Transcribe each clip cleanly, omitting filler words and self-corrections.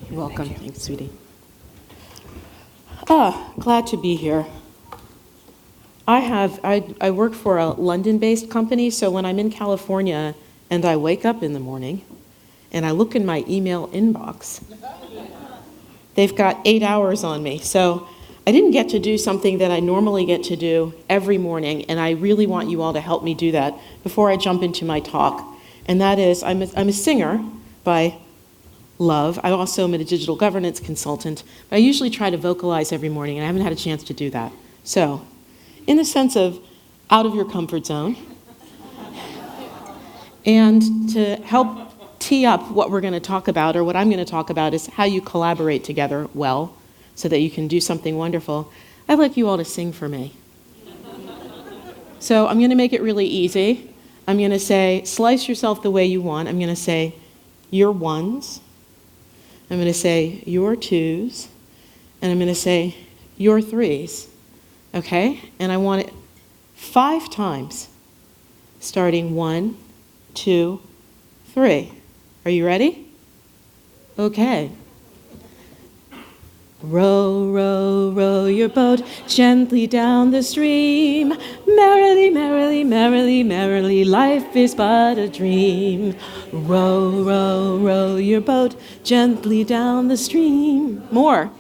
You're welcome. Thanks, sweetie. Glad to be here. I work for a London-based company, so when I'm in California and I wake up in the morning and I look in my email inbox, they've got 8 hours on me. So I didn't get to do something that I normally get to do every morning, and I really want you all to help me do that before I jump into my talk. And that is, I'm a singer by love. I also am a digital governance consultant, but I usually try to vocalize every morning, and I haven't had a chance to do that. So, in the sense of out of your comfort zone, and to help tee up what we're going to talk about, or what I'm going to talk about, is how you collaborate together well, so that you can do something wonderful, I'd like you all to sing for me. So I'm going to make it really easy. I'm going to say, slice yourself the way you want. I'm going to say, your ones. I'm going to say, your twos. And I'm going to say, your threes. Okay? And I want it 5 times, starting 1, 2, 3. Are you ready? Okay. Row, row, row your boat gently down the stream. Merrily, merrily, merrily, merrily, life is but a dream. Row, row, row your boat gently down the stream. More.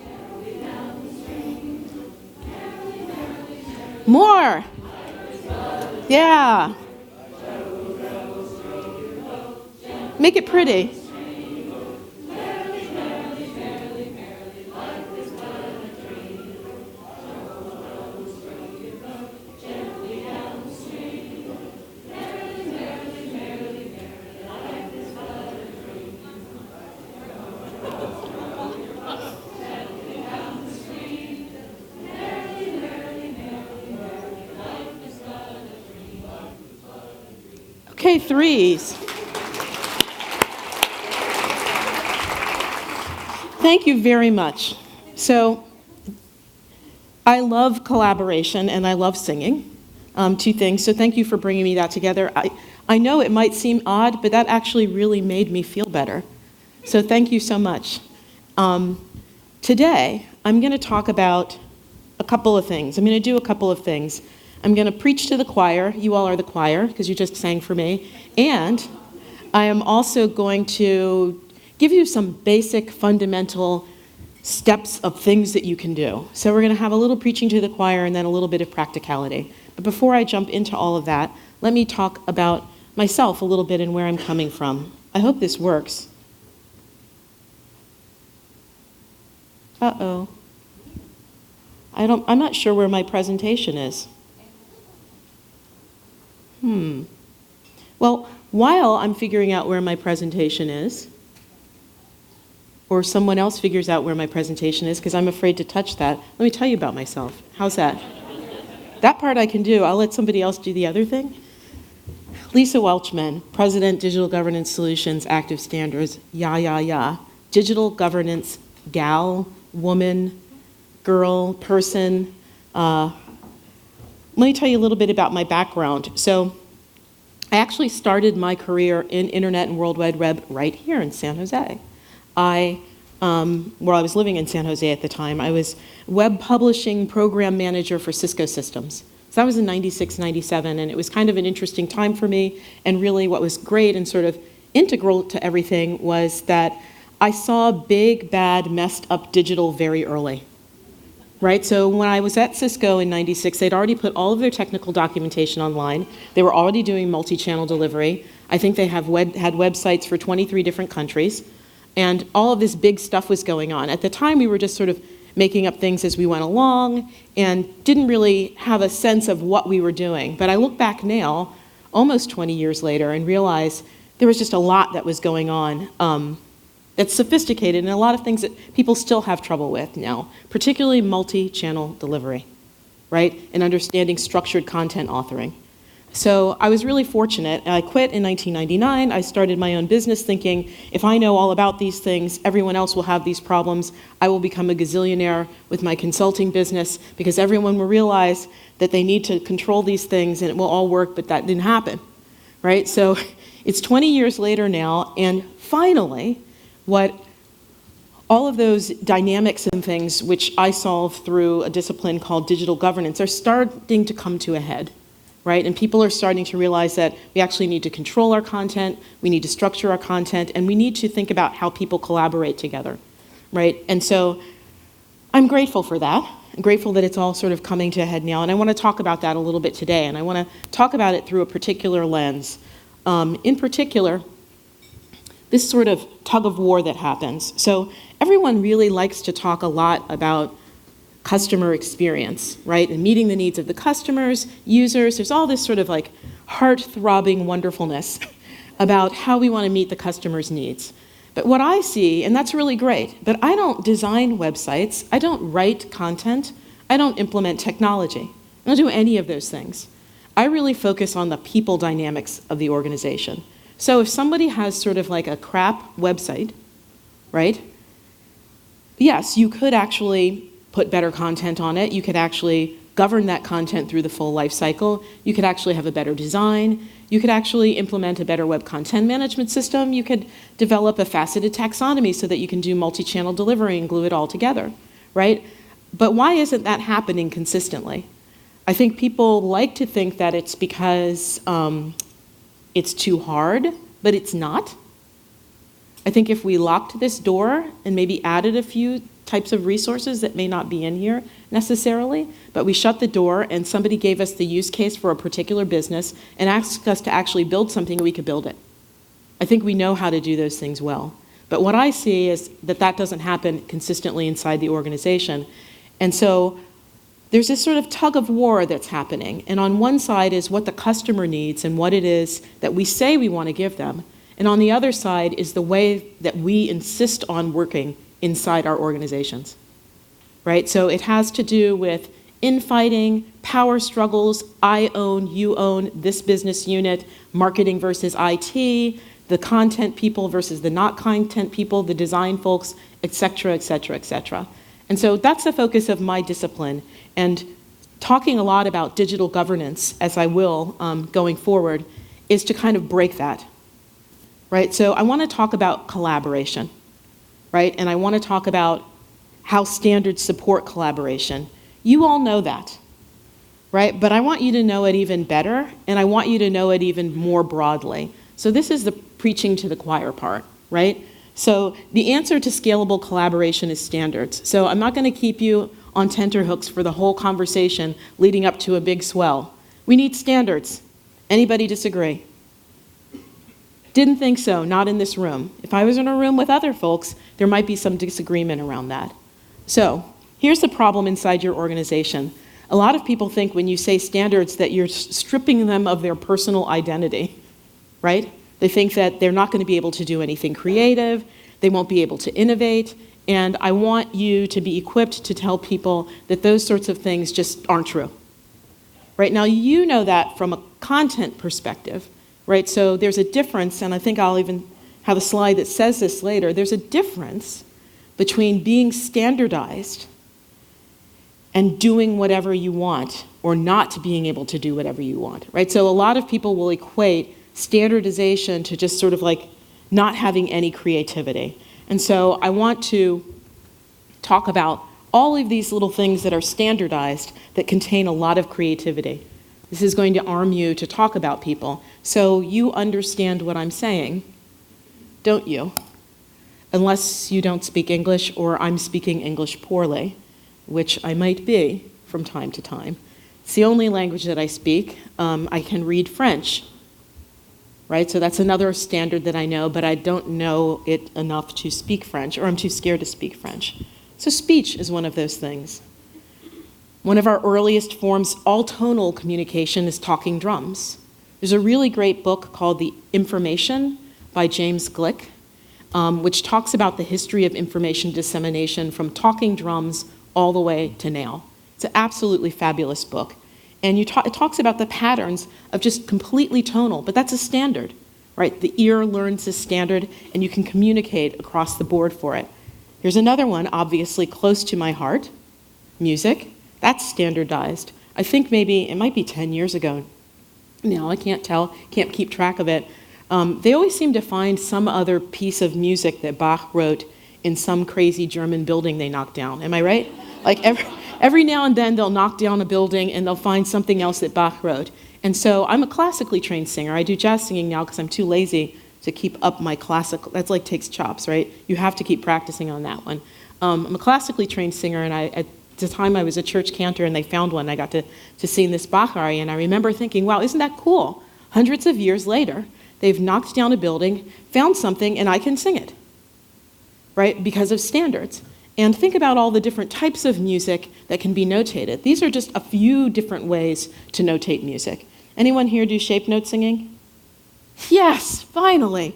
More. Yeah. Make it pretty. Okay, threes. Thank you very much. So, I love collaboration and I love singing, 2 things. So thank you for bringing me that together. I know it might seem odd, but that actually really made me feel better. So thank you so much. Today, I'm going to talk about a couple of things. I'm going to do a couple of things. I'm going to preach to the choir. You all are the choir, because you just sang for me. And I am also going to give you some basic, fundamental steps of things that you can do. So we're going to have a little preaching to the choir and then a little bit of practicality. But before I jump into all of that, let me talk about myself a little bit and where I'm coming from. I hope this works. Uh-oh. I'm not sure where my presentation is. Well, while I'm figuring out where my presentation is, or someone else figures out where my presentation is, because I'm afraid to touch that, let me tell you about myself. How's that? That part I can do. I'll let somebody else do the other thing. Lisa Welchman, President, Digital Governance Solutions, Active Standards, Digital governance, gal, woman, girl, person. Let me tell you a little bit about my background. So I actually started my career in Internet and World Wide Web right here in San Jose. Where I was living in San Jose at the time, I was web publishing program manager for Cisco Systems. So that was in 96, 97, and it was kind of an interesting time for me. And really what was great and sort of integral to everything was that I saw big, bad, messed up digital very early. Right, so when I was at Cisco in 96, they'd already put all of their technical documentation online. They were already doing multi-channel delivery. I think they had websites for 23 different countries. And all of this big stuff was going on. At the time, we were just sort of making up things as we went along and didn't really have a sense of what we were doing. But I look back now, almost 20 years later, and realize there was just a lot that was going on that's sophisticated and a lot of things that people still have trouble with now, particularly multi-channel delivery, right? And understanding structured content authoring. So I was really fortunate. I quit in 1999. I started my own business thinking, if I know all about these things, everyone else will have these problems. I will become a gazillionaire with my consulting business because everyone will realize that they need to control these things and it will all work, but that didn't happen, right? So it's 20 years later now, and finally, what all of those dynamics and things which I solve through a discipline called digital governance are starting to come to a head, right? And people are starting to realize that we actually need to control our content, we need to structure our content, and we need to think about how people collaborate together, right? And so I'm grateful for that. I'm grateful that it's all sort of coming to a head now, and I want to talk about that a little bit today, and I want to talk about it through a particular lens. In particular, this sort of tug of war that happens. So everyone really likes to talk a lot about customer experience, right? And meeting the needs of the customers, users. There's all this sort of like heart-throbbing wonderfulness about how we want to meet the customer's needs. But what I see, and that's really great, but I don't design websites, I don't write content, I don't implement technology. I don't do any of those things. I really focus on the people dynamics of the organization. So if somebody has sort of like a crap website, right? Yes, you could actually put better content on it. You could actually govern that content through the full life cycle. You could actually have a better design. You could actually implement a better web content management system. You could develop a faceted taxonomy so that you can do multi-channel delivery and glue it all together, right? But why isn't that happening consistently? I think people like to think that it's because it's too hard, but it's not. I think if we locked this door and maybe added a few types of resources that may not be in here necessarily, but we shut the door and somebody gave us the use case for a particular business and asked us to actually build something, we could build it. I think we know how to do those things well. But what I see is that that doesn't happen consistently inside the organization. And so there's this sort of tug of war that's happening. And on one side is what the customer needs and what it is that we say we want to give them. And on the other side is the way that we insist on working inside our organizations, right? So it has to do with infighting, power struggles, I own, you own, this business unit, marketing versus IT, the content people versus the not content people, the design folks, et cetera, et cetera, et cetera. And so that's the focus of my discipline. And talking a lot about digital governance, as I will going forward, is to kind of break that, right? So I want to talk about collaboration, right? And I want to talk about how standards support collaboration. You all know that, right? But I want you to know it even better, and I want you to know it even more broadly. So this is the preaching to the choir part, right? So the answer to scalable collaboration is standards. So I'm not going to keep you on tenterhooks for the whole conversation leading up to a big swell. We need standards. Anybody disagree? Didn't think so, not in this room. If I was in a room with other folks, there might be some disagreement around that. So here's the problem inside your organization. A lot of people think when you say standards that you're stripping them of their personal identity, right? They think that they're not going to be able to do anything creative, they won't be able to innovate, and I want you to be equipped to tell people that those sorts of things just aren't true. Right now, you know that from a content perspective, right? So there's a difference, and I think I'll even have a slide that says this later. There's a difference between being standardized and doing whatever you want, or not being able to do whatever you want, right? So a lot of people will equate standardization to just sort of like not having any creativity. And so I want to talk about all of these little things that are standardized that contain a lot of creativity. This is going to arm you to talk about people. So you understand what I'm saying, don't you? Unless you don't speak English or I'm speaking English poorly, which I might be from time to time. It's the only language that I speak. I can read French. Right, so that's another standard that I know, but I don't know it enough to speak French, or I'm too scared to speak French. So speech is one of those things. One of our earliest forms, all tonal communication, is talking drums. There's a really great book called The Information by James Glick, which talks about the history of information dissemination from talking drums all the way to now. It's an absolutely fabulous book. And it talks about the patterns of just completely tonal, but that's a standard, right? The ear learns this standard, and you can communicate across the board for it. Here's another one, obviously close to my heart, music. That's standardized. I think maybe, it might be 10 years ago. Now I can't tell, can't keep track of it. They always seem to find some other piece of music that Bach wrote in some crazy German building they knocked down. Am I right? Like every now and then they'll knock down a building and they'll find something else that Bach wrote. And so I'm a classically trained singer. I do jazz singing now because I'm too lazy to keep up my classical. That's like takes chops, right? You have to keep practicing on that one. I'm a classically trained singer, and at the time I was a church cantor, and they found one. I got to sing this Bach aria, and I remember thinking, wow, isn't that cool? Hundreds of years later, they've knocked down a building, found something, and I can sing it, right? Because of standards. And think about all the different types of music that can be notated. These are just a few different ways to notate music. Anyone here do shape note singing? Yes, finally.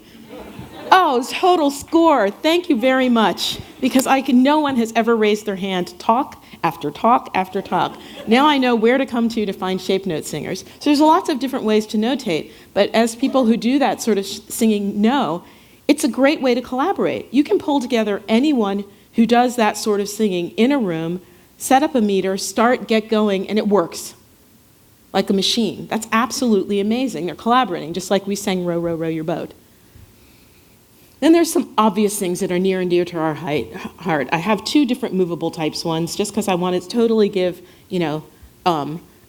Oh, total score. Thank you very much. Because no one has ever raised their hand talk after talk after talk. Now I know where to come to find shape note singers. So there's lots of different ways to notate. But as people who do that sort of singing know, it's a great way to collaborate. You can pull together anyone who does that sort of singing in a room, set up a meter, get going, and it works. Like a machine. That's absolutely amazing. They're collaborating, just like we sang Row, Row, Row Your Boat. Then there's some obvious things that are near and dear to our heart. I have two different movable types ones, just because I want to totally give,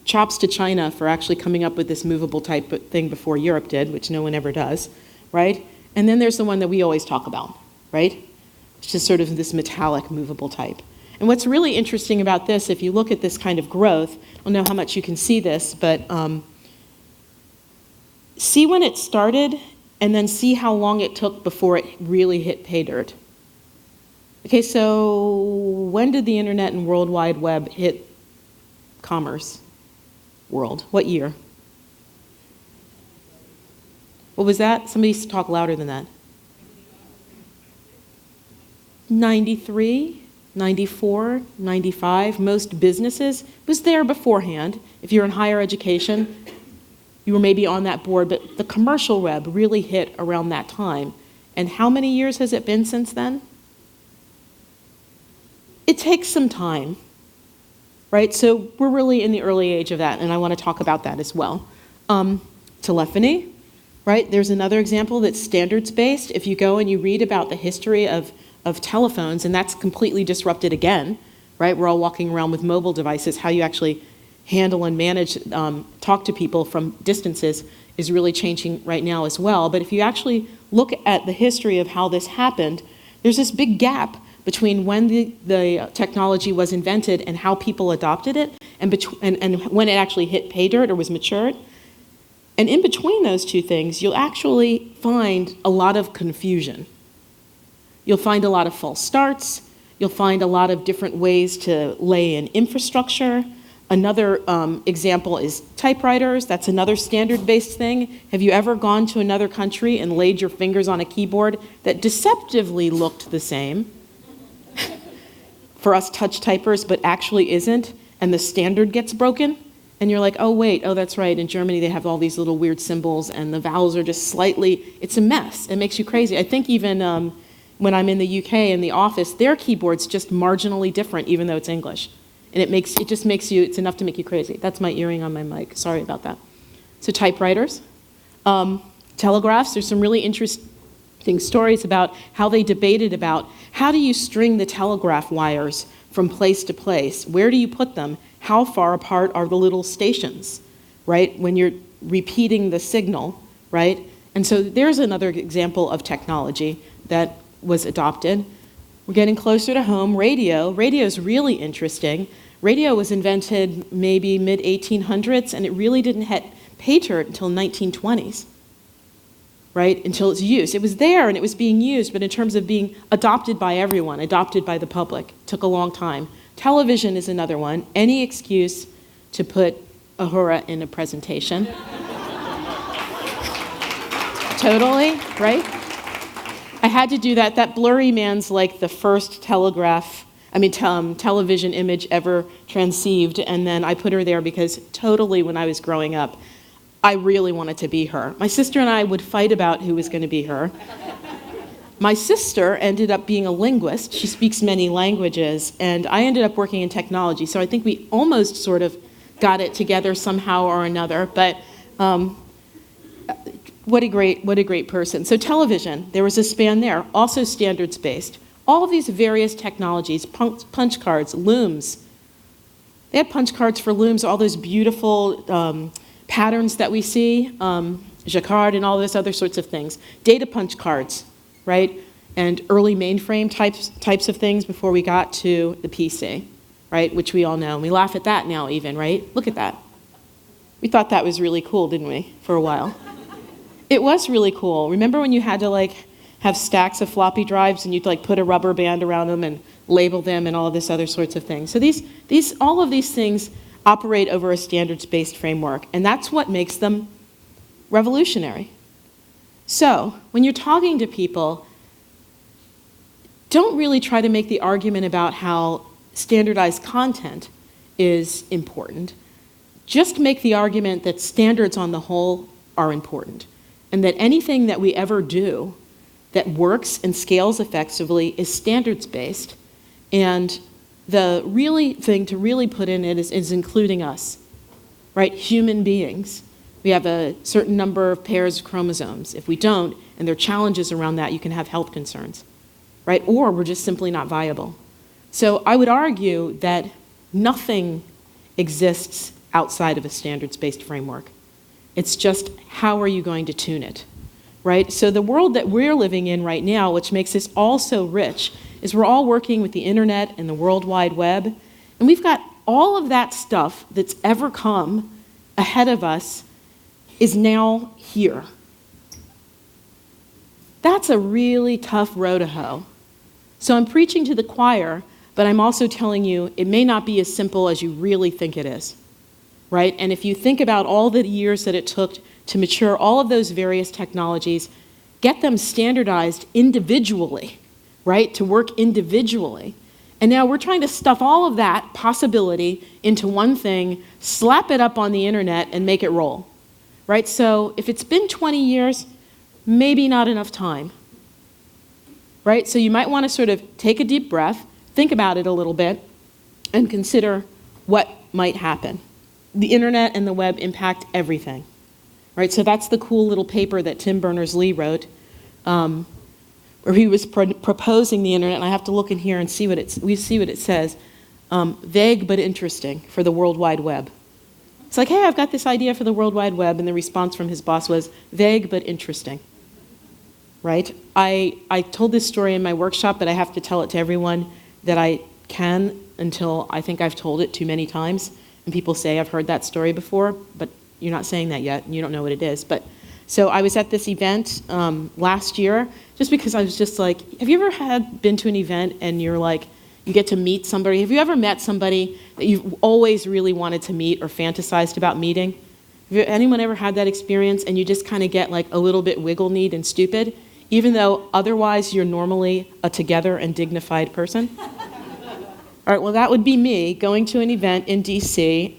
chops to China for actually coming up with this movable type thing before Europe did, which no one ever does, right? And then there's the one that we always talk about, right? It's just sort of this metallic movable type. And what's really interesting about this, if you look at this kind of growth, I don't know how much you can see this, but see when it started and then see how long it took before it really hit pay dirt. Okay, so when did the internet and World Wide Web hit commerce world? What year? What was that? Somebody talk louder than that. 93, 94, 95. Most businesses, it was there beforehand. If you're in higher education, you were maybe on that board, but the commercial web really hit around that time. And how many years has it been since then? It takes some time, right? So we're really in the early age of that, and I want to talk about that as well. Telephony, right? There's another example that's standards-based. If you go and you read about the history of telephones, and that's completely disrupted again, right? We're all walking around with mobile devices. How you actually handle and manage, talk to people from distances is really changing right now as well. But if you actually look at the history of how this happened, there's this big gap between when the technology was invented and how people adopted it, and when it actually hit pay dirt or was matured. And in between those two things, you'll actually find a lot of confusion. You'll find a lot of false starts. You'll find a lot of different ways to lay in infrastructure. Another example is typewriters. That's another standard-based thing. Have you ever gone to another country and laid your fingers on a keyboard that deceptively looked the same for us touch typers, but actually isn't, and the standard gets broken? And you're like, oh, wait, oh, that's right. In Germany, they have all these little weird symbols, and the vowels are just slightly, it's a mess. It makes you crazy. I think even when I'm in the UK in the office, their keyboard's just marginally different, even though it's English. And it just makes you, it's enough to make you crazy. That's my earring on my mic. Sorry about that. So typewriters. Telegraphs, there's some really interesting stories about how they debated about how do you string the telegraph wires from place to place? Where do you put them? How far apart are the little stations, right? When you're repeating the signal, right? And so there's another example of technology that was adopted. We're getting closer to home. Radio. Radio is really interesting. Radio was invented maybe mid-1800s, and it really didn't hit pay dirt until 1920s, right? Until its use. It was there and it was being used, but in terms of being adopted by everyone, adopted by the public, it took a long time. Television is another one. Any excuse to put Ahura in a presentation. Totally, right? I had to do that. That blurry man's like the first television image ever transceived, and then I put her there because totally when I was growing up, I really wanted to be her. My sister and I would fight about who was going to be her. My sister ended up being a linguist. She speaks many languages, and I ended up working in technology, so I think we almost sort of got it together somehow or another, but what a great person. So television, there was a span there, also standards-based. All of these various technologies, punch cards, looms. They had punch cards for looms, all those beautiful patterns that we see, jacquard and all those other sorts of things. Data punch cards, right? And early mainframe types of things before we got to the PC, right? Which we all know. And we laugh at that now even, right? Look at that. We thought that was really cool, didn't we, for a while? It was really cool. Remember when you had to have stacks of floppy drives and you'd put a rubber band around them and label them and all of this other sorts of things. So all of these things operate over a standards-based framework, and that's what makes them revolutionary. So when you're talking to people, don't really try to make the argument about how standardized content is important. Just make the argument that standards on the whole are important, and that anything that we ever do that works and scales effectively is standards-based, and the really thing to really put in it is including us, right? Human beings. We have a certain number of pairs of chromosomes. If we don't, and there are challenges around that, you can have health concerns, right? Or we're just simply not viable. So I would argue that nothing exists outside of a standards-based framework. It's just how are you going to tune it, right? So the world that we're living in right now, which makes this all so rich, is we're all working with the internet and the World Wide Web, and we've got all of that stuff that's ever come ahead of us is now here. That's a really tough row to hoe. So I'm preaching to the choir, but I'm also telling you it may not be as simple as you really think it is, right? And if you think about all the years that it took to mature all of those various technologies, get them standardized individually, right, to work individually. And now we're trying to stuff all of that possibility into one thing, slap it up on the internet, and make it roll, right? So if it's been 20 years, maybe not enough time, right? So you might want to sort of take a deep breath, think about it a little bit, and consider what might happen. The internet and the web impact everything, right? So that's the cool little paper that Tim Berners-Lee wrote, where he was proposing the internet, and I have to look in here and see what it says. Vague but interesting for the World Wide Web. It's like, hey, I've got this idea for the World Wide Web, and the response from his boss was, vague but interesting, right? I told this story in my workshop, but I have to tell it to everyone that I can until I think I've told it too many times, and people say, I've heard that story before, but you're not saying that yet, and you don't know what it is. So I was at this event last year, just because I was just like, have you ever been to an event and you're like, you get to meet somebody? Have you ever met somebody that you've always really wanted to meet or fantasized about meeting? Anyone ever had that experience and you just kind of get like a little bit wiggle-kneed and stupid, even though otherwise you're normally a together and dignified person? All right, well, that would be me going to an event in DC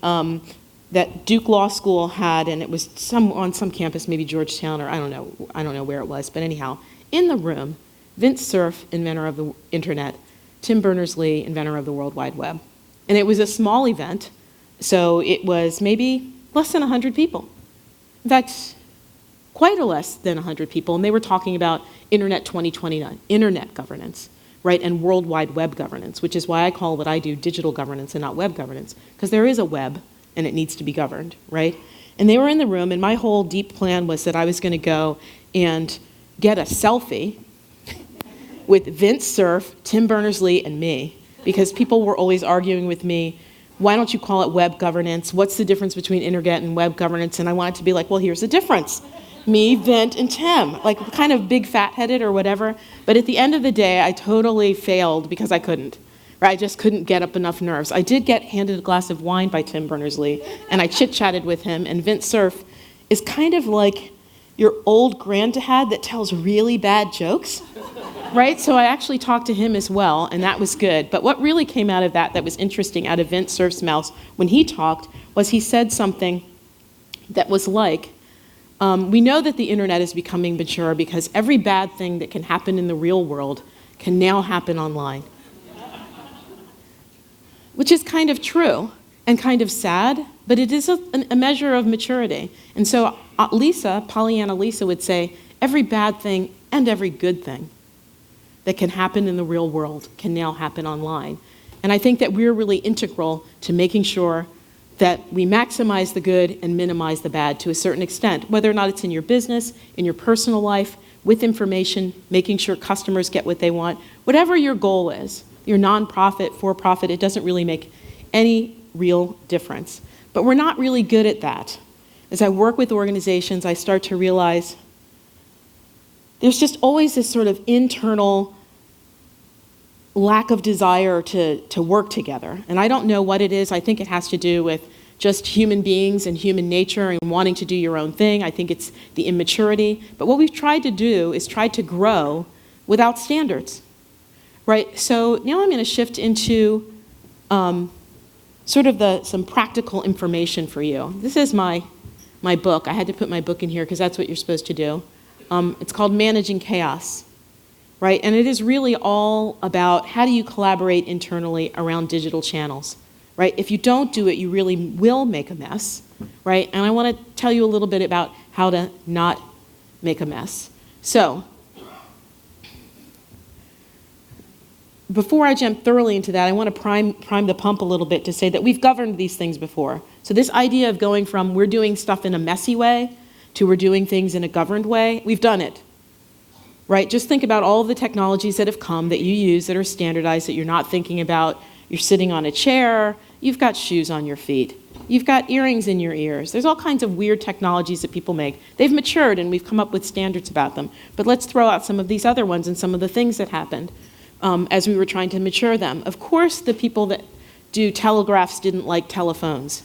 that Duke Law School had, and it was on some campus, maybe Georgetown, or I don't know where it was, but anyhow, in the room, Vince Cerf, inventor of the internet, Tim Berners-Lee, inventor of the World Wide Web. And it was a small event, so it was maybe less than 100 people. In fact, quite a less than 100 people, and they were talking about Internet 2029, internet governance, right, and World Wide Web governance, which is why I call what I do digital governance and not web governance, because there is a web, and it needs to be governed, right? And they were in the room, and my whole deep plan was that I was going to go and get a selfie with Vince Cerf, Tim Berners-Lee, and me, because people were always arguing with me, why don't you call it web governance? What's the difference between internet and web governance? And I wanted to be like, well, here's the difference. Me, Vint, and Tim, like kind of big fat-headed or whatever. But at the end of the day, I totally failed because I couldn't. Right? I just couldn't get up enough nerves. I did get handed a glass of wine by Tim Berners-Lee, and I chit-chatted with him, and Vince Cerf is kind of like your old granddad that tells really bad jokes, right? So I actually talked to him as well, and that was good. But what really came out of that was interesting out of Vince Cerf's mouth when he talked was he said something that was like, we know that the internet is becoming mature because every bad thing that can happen in the real world can now happen online. Which is kind of true and kind of sad, but it is a measure of maturity. And so Pollyanna Lisa would say, every bad thing and every good thing. that can happen in the real world can now happen online. And I think that we're really integral to making sure that we maximize the good and minimize the bad to a certain extent, whether or not it's in your business, in your personal life, with information, making sure customers get what they want. Whatever your goal is, your nonprofit, for-profit, it doesn't really make any real difference. But we're not really good at that. As I work with organizations, I start to realize there's just always this sort of internal lack of desire to work together. And I don't know what it is. I think it has to do with just human beings and human nature and wanting to do your own thing. I think it's the immaturity. But what we've tried to do is try to grow without standards, right? So now I'm going to shift into sort of some practical information for you. This is my book. I had to put my book in here because that's what you're supposed to do. It's called Managing Chaos, right? And it is really all about how do you collaborate internally around digital channels, right? If you don't do it, you really will make a mess, right? And I want to tell you a little bit about how to not make a mess. So, before I jump thoroughly into that, I want to prime the pump a little bit to say that we've governed these things before. So this idea of going from we're doing stuff in a messy way to we're doing things in a governed way, we've done it, right? Just think about all of the technologies that have come that you use that are standardized that you're not thinking about. You're sitting on a chair, you've got shoes on your feet, you've got earrings in your ears. There's all kinds of weird technologies that people make. They've matured and we've come up with standards about them. But let's throw out some of these other ones and some of the things that happened as we were trying to mature them. Of course, the people that do telegraphs didn't like telephones,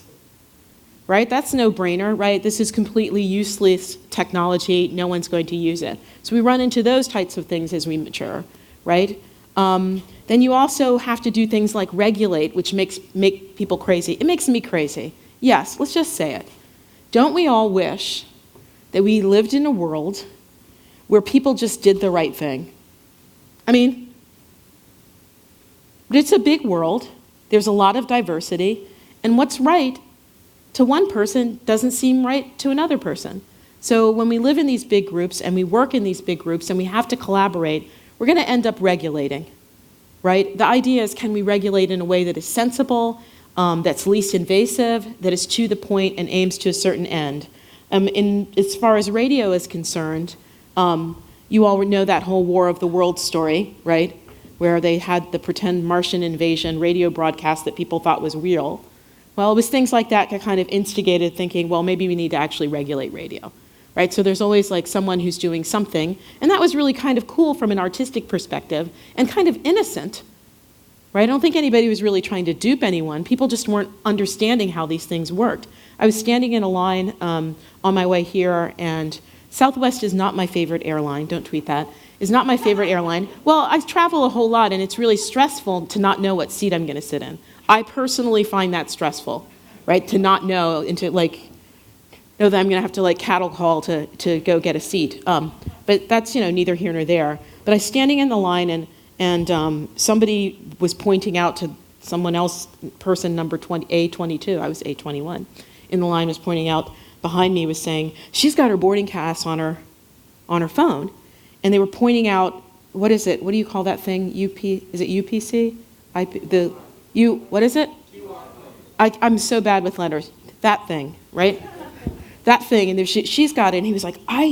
right? That's no brainer, right? This is completely useless technology. No one's going to use it. So we run into those types of things as we mature, right? Then you also have to do things like regulate, which make people crazy. It makes me crazy. Yes, let's just say it. Don't we all wish that we lived in a world where people just did the right thing? I mean, but it's a big world. There's a lot of diversity. And what's right to one person doesn't seem right to another person. So when we live in these big groups and we work in these big groups and we have to collaborate, we're going to end up regulating, right? The idea is, can we regulate in a way that is sensible, that's least invasive, that is to the point and aims to a certain end? As far as radio is concerned, you all know that whole War of the Worlds story, right? Where they had the pretend Martian invasion radio broadcast that people thought was real. Well, it was things like that that kind of instigated thinking, well, maybe we need to actually regulate radio, right? So there's always like someone who's doing something, and that was really kind of cool from an artistic perspective and kind of innocent, right? I don't think anybody was really trying to dupe anyone. People just weren't understanding how these things worked. I was standing in a line on my way here, and Southwest is not my favorite airline. Don't tweet that. Is not my favorite airline. Well, I travel a whole lot, and it's really stressful to not know what seat I'm going to sit in. I personally find that stressful, right? To not know and to know that I'm going to have to cattle call to go get a seat. But that's neither here nor there. But I was standing in the line, and somebody was pointing out to someone else, person number A22. I was A21. In the line was pointing out behind me, was saying she's got her boarding pass on her phone. And they were pointing out, what is it? What do you call that thing? Is it UPC? What is it? I'm so bad with letters. That thing, right? That thing. And she's got it. And he was like, I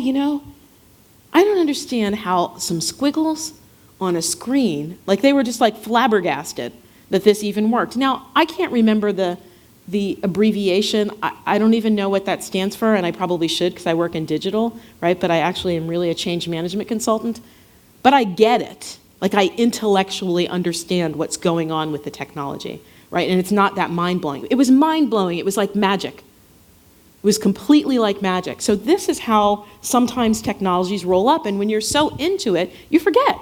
don't understand how some squiggles on a screen, they were just flabbergasted that this even worked. Now, I can't remember the abbreviation. I don't even know what that stands for, and I probably should because I work in digital, right? But I actually am really a change management consultant. But I get it. I intellectually understand what's going on with the technology, right? And it's not that mind-blowing. It was mind-blowing. It was like magic. It was completely like magic. So this is how sometimes technologies roll up, and when you're so into it, you forget.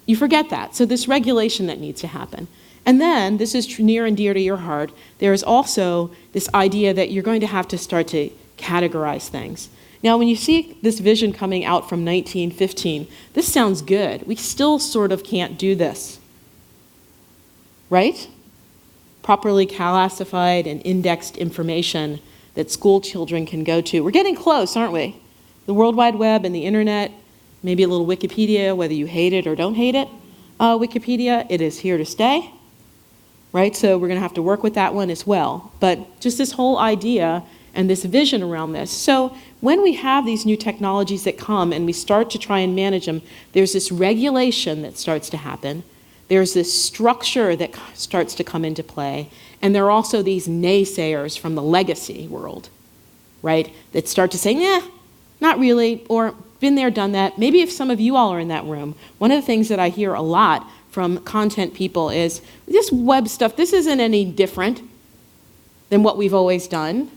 You forget that. So this regulation that needs to happen. And then, this is near and dear to your heart, there is also this idea that you're going to have to start to categorize things. Now, when you see this vision coming out from 1915, this sounds good. We still sort of can't do this, right? Properly classified and indexed information that school children can go to. We're getting close, aren't we? The World Wide Web and the internet maybe a little Wikipedia, whether you hate it or don't hate it. Wikipedia, it is here to stay, right? So we're going to have to work with that one as well. But just this whole idea and this vision around this. So when we have these new technologies that come and we start to try and manage them, there's this regulation that starts to happen. There's this structure that starts to come into play. And there are also these naysayers from the legacy world, right, that start to say, nah, not really, or been there, done that. Maybe if some of you all are in that room, one of the things that I hear a lot from content people is, this web stuff, this isn't any different than what we've always done.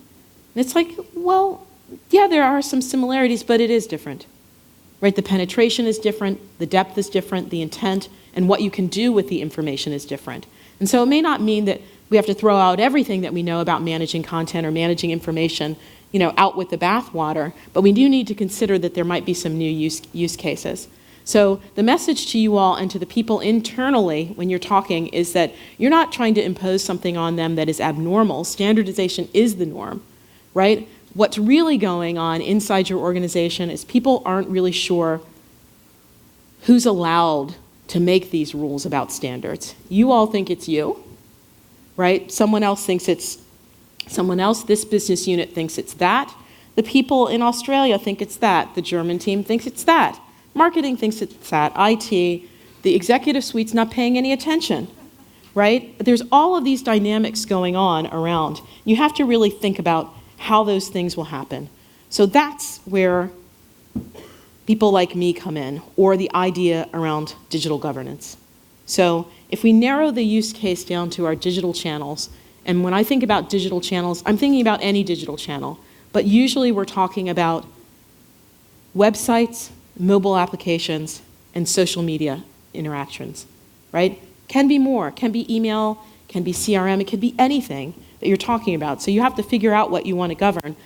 And it's like, well, yeah, there are some similarities, but it is different, right? The penetration is different, the depth is different, the intent, and what you can do with the information is different. And so it may not mean that we have to throw out everything that we know about managing content or managing information, out with the bathwater, but we do need to consider that there might be some new use cases. So the message to you all and to the people internally when you're talking is that you're not trying to impose something on them that is abnormal. Standardization is the norm, right? What's really going on inside your organization is people aren't really sure who's allowed to make these rules about standards. You all think it's you, right? Someone else thinks it's someone else. This business unit thinks it's that. The people in Australia think it's that. The German team thinks it's that. Marketing thinks it's that. IT, the executive suite's not paying any attention, right? There's all of these dynamics going on around. You have to really think about how those things will happen. So that's where people like me come in, or the idea around digital governance. So if we narrow the use case down to our digital channels, and when I think about digital channels, I'm thinking about any digital channel, but usually we're talking about websites, mobile applications, and social media interactions, right? Can be more, can be email, can be CRM, it could be anything that you're talking about. So you have to figure out what you want to govern,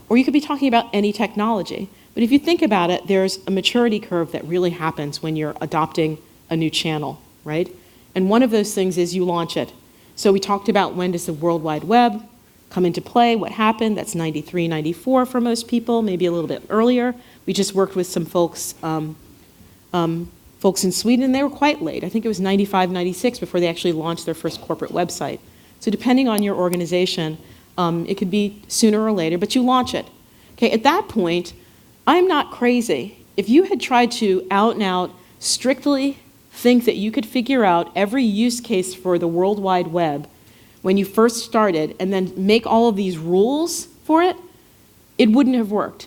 or you could be talking about any technology. But if you think about it, there's a maturity curve that really happens when you're adopting a new channel, right? And one of those things is you launch it. So we talked about when does the World Wide Web come into play, what happened. That's 93, 94 for most people, maybe a little bit earlier. We just worked with some folks in Sweden, and they were quite late. I think it was 95, 96 before they actually launched their first corporate website. So depending on your organization, it could be sooner or later, but you launch it. Okay, at that point, I'm not crazy. If you had tried to out and out strictly think that you could figure out every use case for the World Wide Web when you first started and then make all of these rules for it, it wouldn't have worked.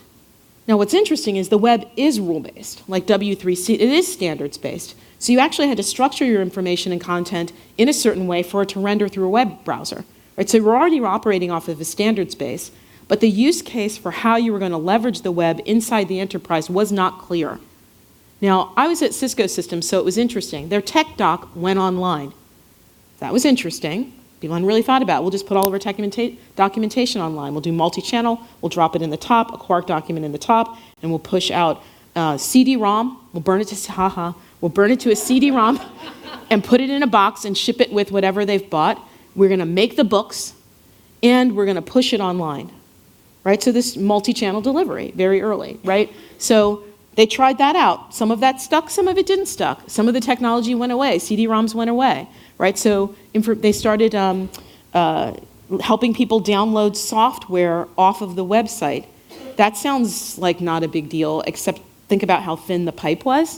Now what's interesting is the web is rule-based, like W3C, it is standards-based. So you actually had to structure your information and content in a certain way for it to render through a web browser. Right? So we're already operating off of a standards base, but the use case for how you were going to leverage the web inside the enterprise was not clear. Now, I was at Cisco Systems, so it was interesting. Their tech doc went online. That was interesting. People hadn't really thought about it. We'll just put all of our documentation online. We'll do multi-channel, we'll drop it in the top, a Quark document in the top, and we'll push out CD-ROM. We'll burn it to a CD-ROM and put it in a box and ship it with whatever they've bought. We're going to make the books, and we're going to push it online. Right? So this multi-channel delivery, very early, right? So they tried that out. Some of that stuck, some of it didn't stuck. Some of the technology went away. CD-ROMs went away, right? So they started helping people download software off of the website. That sounds like not a big deal, except think about how thin the pipe was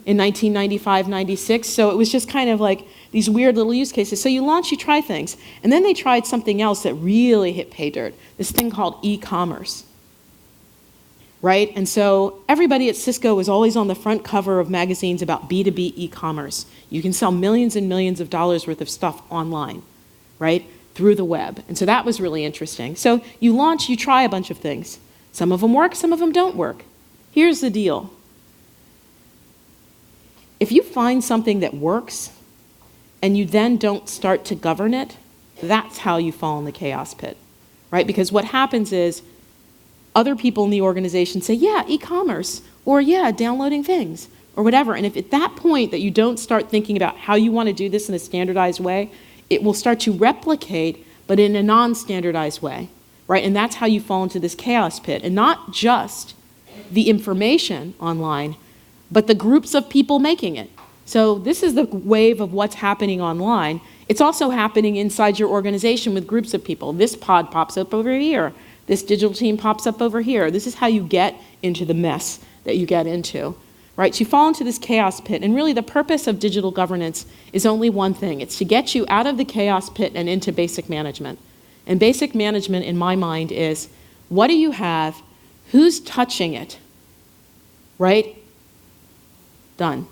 in 1995, 96. So it was just kind of like these weird little use cases. So you launch, you try things. And then they tried something else that really hit pay dirt, this thing called e-commerce. Right? And so everybody at Cisco was always on the front cover of magazines about B2B e-commerce. You can sell millions and millions of dollars worth of stuff online, right? Through the web. And so that was really interesting. So you launch, you try a bunch of things. Some of them work, some of them don't work. Here's the deal. If you find something that works and you then don't start to govern it, that's how you fall in the chaos pit, right? Because what happens is other people in the organization say, yeah, e-commerce, or yeah, downloading things, or whatever. And if at that point that you don't start thinking about how you want to do this in a standardized way, it will start to replicate, but in a non-standardized way, right? And that's how you fall into this chaos pit. And not just the information online, but the groups of people making it. So this is the wave of what's happening online. It's also happening inside your organization with groups of people. This pod pops up over here. This digital team pops up over here. This is how you get into the mess that you get into, right? So you fall into this chaos pit, and really the purpose of digital governance is only one thing. It's to get you out of the chaos pit and into basic management. And basic management, in my mind, is what do you have, who's touching it, right? Done.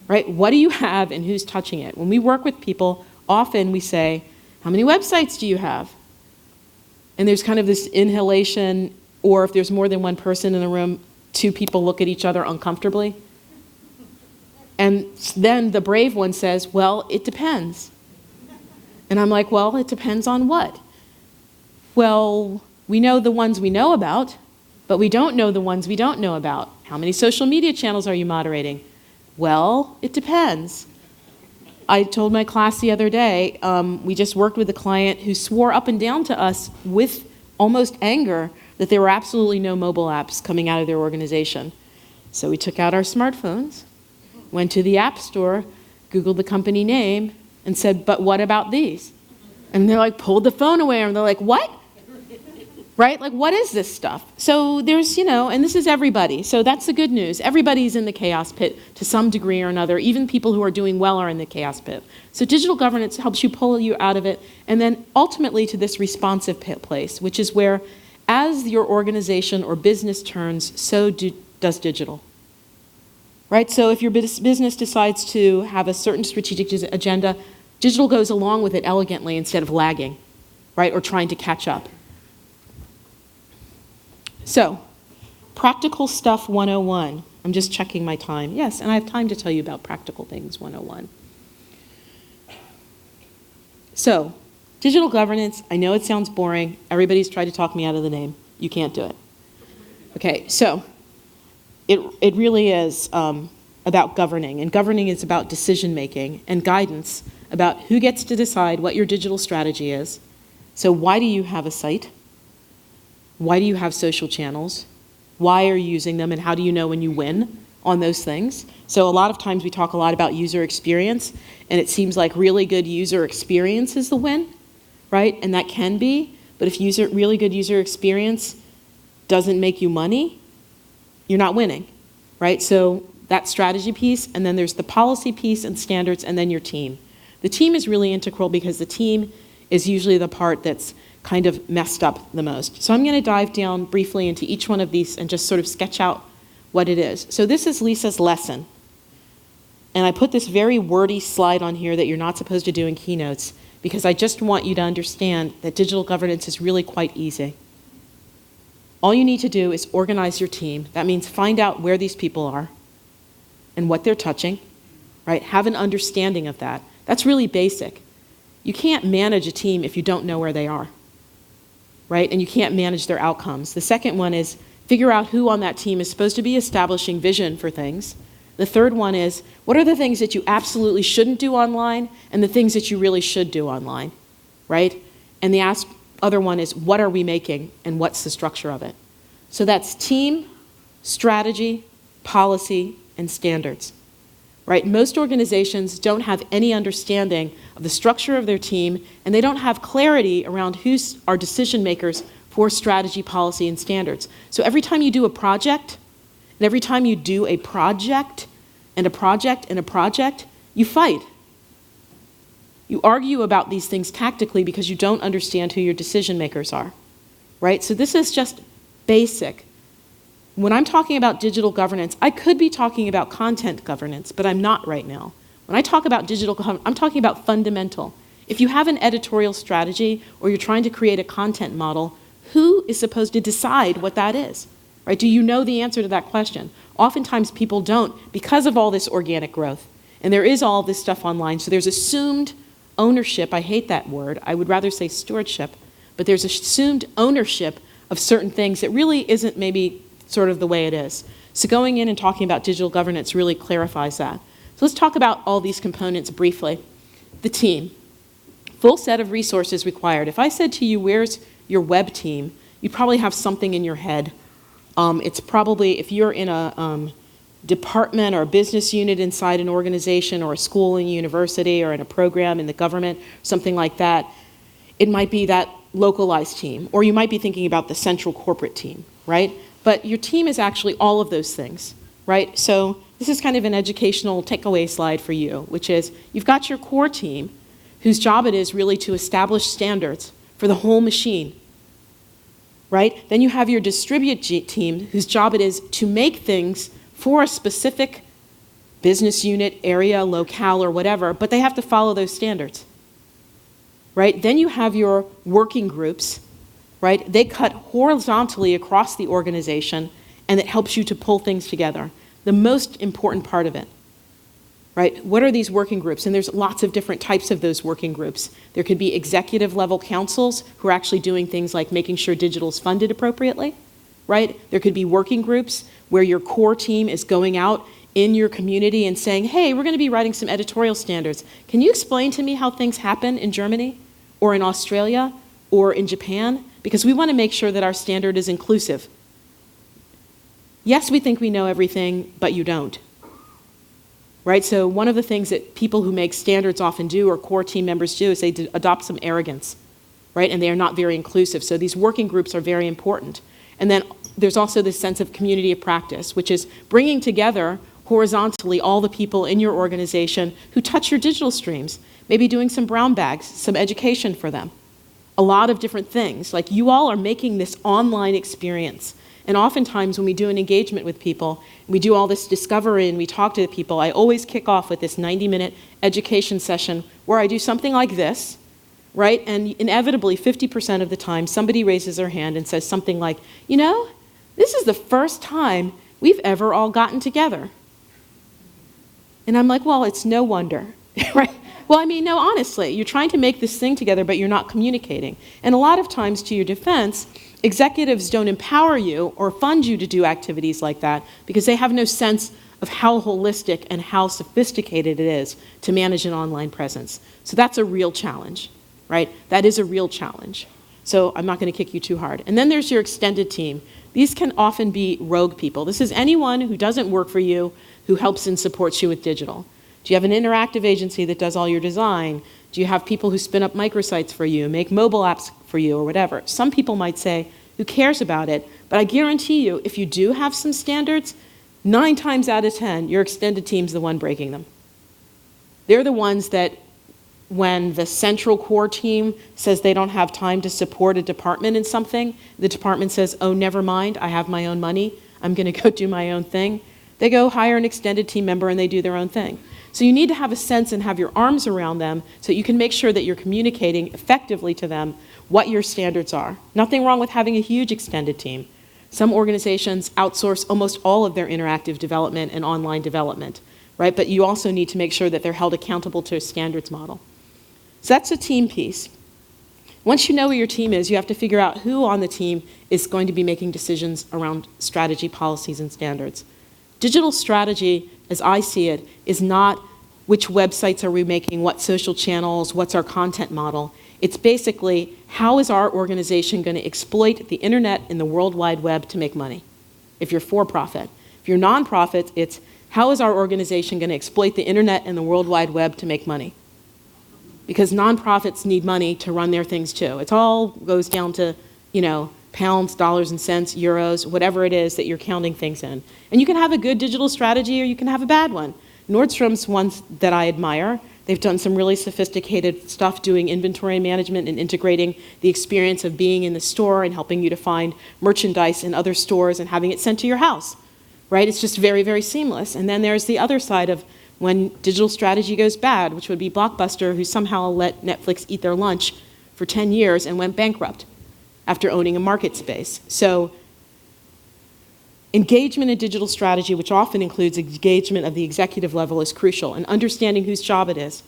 Right? What do you have and who's touching it? When we work with people, often we say, how many websites do you have? And there's kind of this inhalation, or if there's more than one person in the room, two people look at each other uncomfortably. And then the brave one says, well, it depends. And I'm like, well, it depends on what? Well, we know the ones we know about, but we don't know the ones we don't know about. How many social media channels are you moderating? Well, it depends. I told my class the other day, we just worked with a client who swore up and down to us with almost anger that there were absolutely no mobile apps coming out of their organization. So we took out our smartphones, went to the App Store, Googled the company name, and said, but what about these? And they're like, pulled the phone away, and they're like, what? Right? Like, what is this stuff? So there's, and this is everybody. So that's the good news. Everybody's in the chaos pit to some degree or another. Even people who are doing well are in the chaos pit. So digital governance helps you pull you out of it, and then ultimately to this responsive place, which is where as your organization or business turns, so does digital. Right? So if your business decides to have a certain strategic agenda, digital goes along with it elegantly instead of lagging, right? Or trying to catch up. So, practical stuff 101. I'm just checking my time. Yes, and I have time to tell you about practical things 101. So, digital governance, I know it sounds boring. Everybody's tried to talk me out of the name. You can't do it. Okay, so it really is about governing, and governing is about decision making and guidance about who gets to decide what your digital strategy is. So why do you have a site? Why do you have social channels? Why are you using them, and how do you know when you win on those things? So a lot of times we talk a lot about user experience, and it seems like really good user experience is the win, right? And that can be, but if really good user experience doesn't make you money, you're not winning, right? So that strategy piece, and then there's the policy piece and standards, and then your team. The team is really integral because the team is usually the part that's kind of messed up the most. So I'm going to dive down briefly into each one of these and just sort of sketch out what it is. So this is Lisa's lesson. And I put this very wordy slide on here that you're not supposed to do in keynotes because I just want you to understand that digital governance is really quite easy. All you need to do is organize your team. That means find out where these people are and what they're touching, right? Have an understanding of that. That's really basic. You can't manage a team if you don't know where they are, right? And you can't manage their outcomes. The second one is figure out who on that team is supposed to be establishing vision for things. The third one is what are the things that you absolutely shouldn't do online and the things that you really should do online, right? And the other one is what are we making and what's the structure of it? So that's team, strategy, policy, and standards. Right? Most organizations don't have any understanding of the structure of their team, and they don't have clarity around who are decision makers for strategy, policy, and standards. So every time you do a project, and every time you do a project, and a project, and a project, you fight. You argue about these things tactically because you don't understand who your decision makers are. Right? So this is just basic. When I'm talking about digital governance, I could be talking about content governance, but I'm not right now. When I talk about digital governance, I'm talking about fundamental. If you have an editorial strategy or you're trying to create a content model, who is supposed to decide what that is? Right? Do you know the answer to that question? Oftentimes people don't because of all this organic growth. And there is all this stuff online, so there's assumed ownership. I hate that word. I would rather say stewardship. But there's assumed ownership of certain things that really isn't maybe sort of the way it is. So going in and talking about digital governance really clarifies that. So let's talk about all these components briefly. The team. Full set of resources required. If I said to you, where's your web team? You'd probably have something in your head. It's probably, if you're in a department or a business unit inside an organization or a school and university or in a program in the government, something like that, it might be that localized team, or you might be thinking about the central corporate team, right? But your team is actually all of those things, right? So this is kind of an educational takeaway slide for you, which is you've got your core team whose job it is really to establish standards for the whole machine, right? Then you have your distributed team whose job it is to make things for a specific business unit, area, locale, or whatever, but they have to follow those standards, right? Then you have your working groups, right? They cut horizontally across the organization, and it helps you to pull things together. The most important part of it, right? What are these working groups? And there's lots of different types of those working groups. There could be executive level councils who are actually doing things like making sure digital is funded appropriately, right? There could be working groups where your core team is going out in your community and saying, hey, we're going to be writing some editorial standards. Can you explain to me how things happen in Germany or in Australia or in Japan? Because we want to make sure that our standard is inclusive. Yes, we think we know everything, but you don't. Right? So one of the things that people who make standards often do, or core team members do, is they adopt some arrogance, right? And they are not very inclusive. So these working groups are very important. And then there's also this sense of community of practice, which is bringing together horizontally all the people in your organization who touch your digital streams, maybe doing some brown bags, some education for them, a lot of different things. Like, you all are making this online experience. And oftentimes when we do an engagement with people, we do all this discovery and we talk to the people, I always kick off with this 90-minute education session where I do something like this, right? And inevitably, 50% of the time, somebody raises their hand and says something like, you know, this is the first time we've ever all gotten together. And I'm like, well, it's no wonder, right? Well, I mean, no, honestly, you're trying to make this thing together, but you're not communicating. And a lot of times, to your defense, executives don't empower you or fund you to do activities like that because they have no sense of how holistic and how sophisticated it is to manage an online presence. So that's a real challenge, right? That is a real challenge. So I'm not going to kick you too hard. And then there's your extended team. These can often be rogue people. This is anyone who doesn't work for you who helps and supports you with digital. Do you have an interactive agency that does all your design? Do you have people who spin up microsites for you, make mobile apps for you, or whatever? Some people might say, who cares about it? But I guarantee you, if you do have some standards, 9 times out of 10, your extended team's the one breaking them. They're the ones that, when the central core team says they don't have time to support a department in something, the department says, oh, never mind, I have my own money, I'm going to go do my own thing. They go hire an extended team member and they do their own thing. So you need to have a sense and have your arms around them so you can make sure that you're communicating effectively to them what your standards are. Nothing wrong with having a huge extended team. Some organizations outsource almost all of their interactive development and online development, right? But you also need to make sure that they're held accountable to a standards model. So that's a team piece. Once you know where your team is, you have to figure out who on the team is going to be making decisions around strategy, policies, and standards. Digital strategy, as I see it, is not which websites are we making, what social channels, what's our content model. It's basically, how is our organization going to exploit the internet and the World Wide Web to make money, if you're for-profit. If you're nonprofit, it's how is our organization going to exploit the internet and the World Wide Web to make money? Because nonprofits need money to run their things too. It all goes down to, pounds, dollars and cents, euros, whatever it is that you're counting things in. And you can have a good digital strategy or you can have a bad one. Nordstrom's ones that I admire. They've done some really sophisticated stuff doing inventory management and integrating the experience of being in the store and helping you to find merchandise in other stores and having it sent to your house, right? It's just very, very seamless. And then there's the other side of when digital strategy goes bad, which would be Blockbuster, who somehow let Netflix eat their lunch for 10 years and went bankrupt after owning a market space. So engagement in digital strategy, which often includes engagement of the executive level, is crucial, and understanding whose job it is.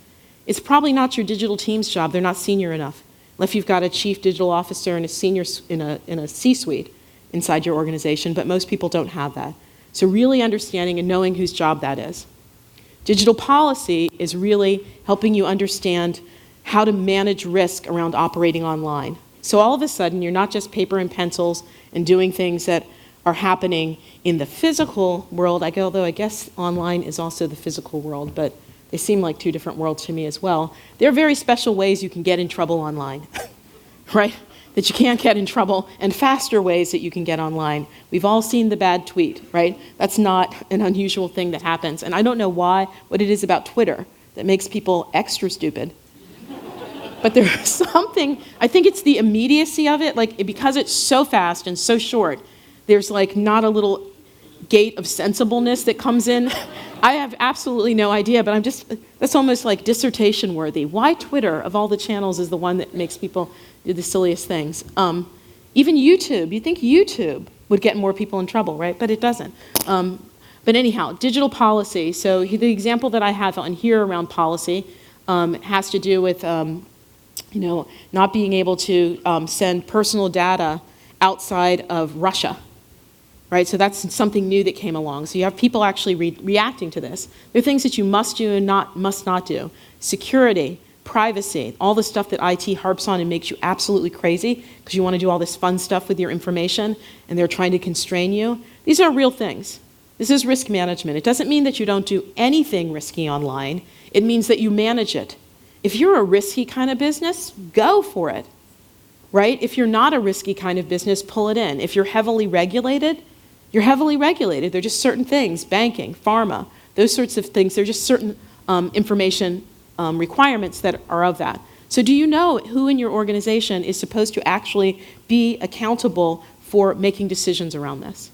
It's probably not your digital team's job. They're not senior enough. Unless you've got a chief digital officer and a senior in a C-suite inside your organization, but most people don't have that. So really understanding and knowing whose job that is. Digital policy is really helping you understand how to manage risk around operating online. So all of a sudden, you're not just paper and pencils and doing things that are happening in the physical world, although I guess online is also the physical world, but they seem like two different worlds to me as well. There are very special ways you can get in trouble online, right? That you can't get in trouble, and faster ways that you can get online. We've all seen the bad tweet, right? That's not an unusual thing that happens. And I don't know what it is about Twitter that makes people extra stupid. But there's something, I think it's the immediacy of it, like because it's so fast and so short, there's like not a little gate of sensibleness that comes in. I have absolutely no idea, but that's almost like dissertation worthy. Why Twitter, of all the channels, is the one that makes people do the silliest things? Even YouTube, you'd think YouTube would get more people in trouble, right? But it doesn't. But anyhow, digital policy. So the example that I have on here around policy has to do with not being able to send personal data outside of Russia. Right, so that's something new that came along. So you have people actually reacting to this. There are things that you must do and must not do. Security, privacy, all the stuff that IT harps on and makes you absolutely crazy because you want to do all this fun stuff with your information and they're trying to constrain you. These are real things. This is risk management. It doesn't mean that you don't do anything risky online. It means that you manage it. If you're a risky kind of business, go for it. Right? If you're not a risky kind of business, pull it in. If you're heavily regulated, you're heavily regulated. They're just certain things, banking, pharma, those sorts of things. They're just certain information requirements that are of that. So do you know who in your organization is supposed to actually be accountable for making decisions around this?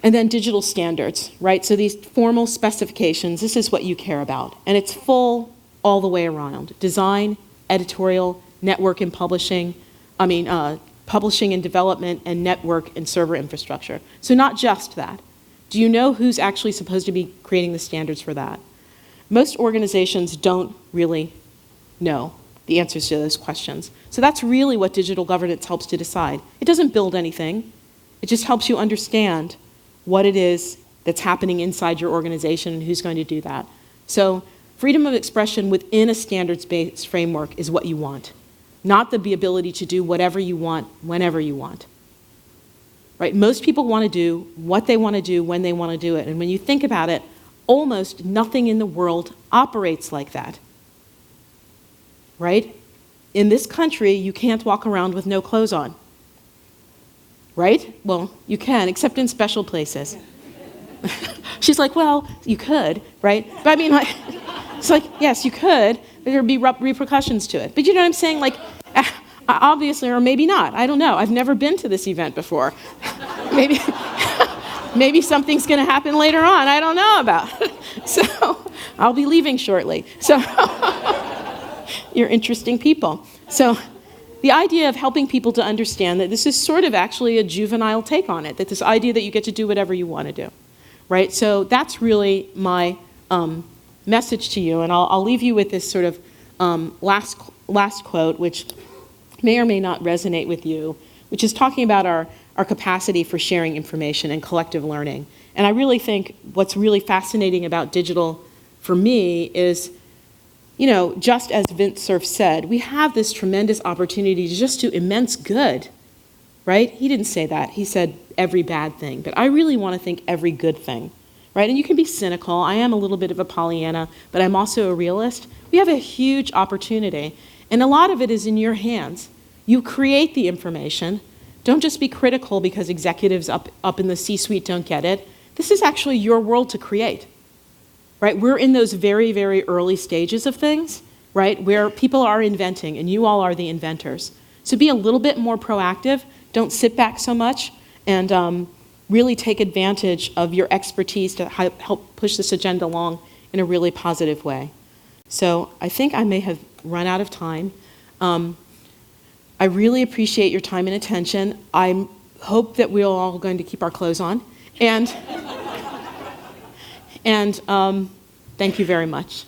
And then digital standards, right? So these formal specifications, this is what you care about. And it's full all the way around. Design, editorial, network and publishing, publishing and development, and network and server infrastructure. So not just that. Do you know who's actually supposed to be creating the standards for that? Most organizations don't really know the answers to those questions. So that's really what digital governance helps to decide. It doesn't build anything. It just helps you understand what it is that's happening inside your organization and who's going to do that. So freedom of expression within a standards-based framework is what you want. Not the ability to do whatever you want, whenever you want. Right? Most people want to do what they want to do when they want to do it. And when you think about it, almost nothing in the world operates like that. Right? In this country, you can't walk around with no clothes on. Right? Well, you can, except in special places. She's like, well, you could, right? But I mean, like, it's like, yes, you could, but there'd be repercussions to it. But you know what I'm saying? Like, obviously, or maybe not. I don't know. I've never been to this event before. Maybe something's going to happen later on. I don't know about. So I'll be leaving shortly. So you're interesting people. So the idea of helping people to understand that this is sort of actually a juvenile take on it, that this idea that you get to do whatever you want to do, right? So that's really my message to you, and I'll leave you with this sort of last quote, which may or may not resonate with you, which is talking about our capacity for sharing information and collective learning. And I really think what's really fascinating about digital for me is, you know, just as Vint Cerf said, we have this tremendous opportunity to just do immense good, right? He didn't say that. He said every bad thing. But I really want to think every good thing, right? And you can be cynical. I am a little bit of a Pollyanna, but I'm also a realist. We have a huge opportunity, and a lot of it is in your hands. You create the information. Don't just be critical because executives up in the C-suite don't get it. This is actually your world to create. Right? We're in those very, very early stages of things, right, where people are inventing, and you all are the inventors. So be a little bit more proactive. Don't sit back so much, and really take advantage of your expertise to help push this agenda along in a really positive way. So I think I may have run out of time. I really appreciate your time and attention. I hope that we're all going to keep our clothes on. And thank you very much.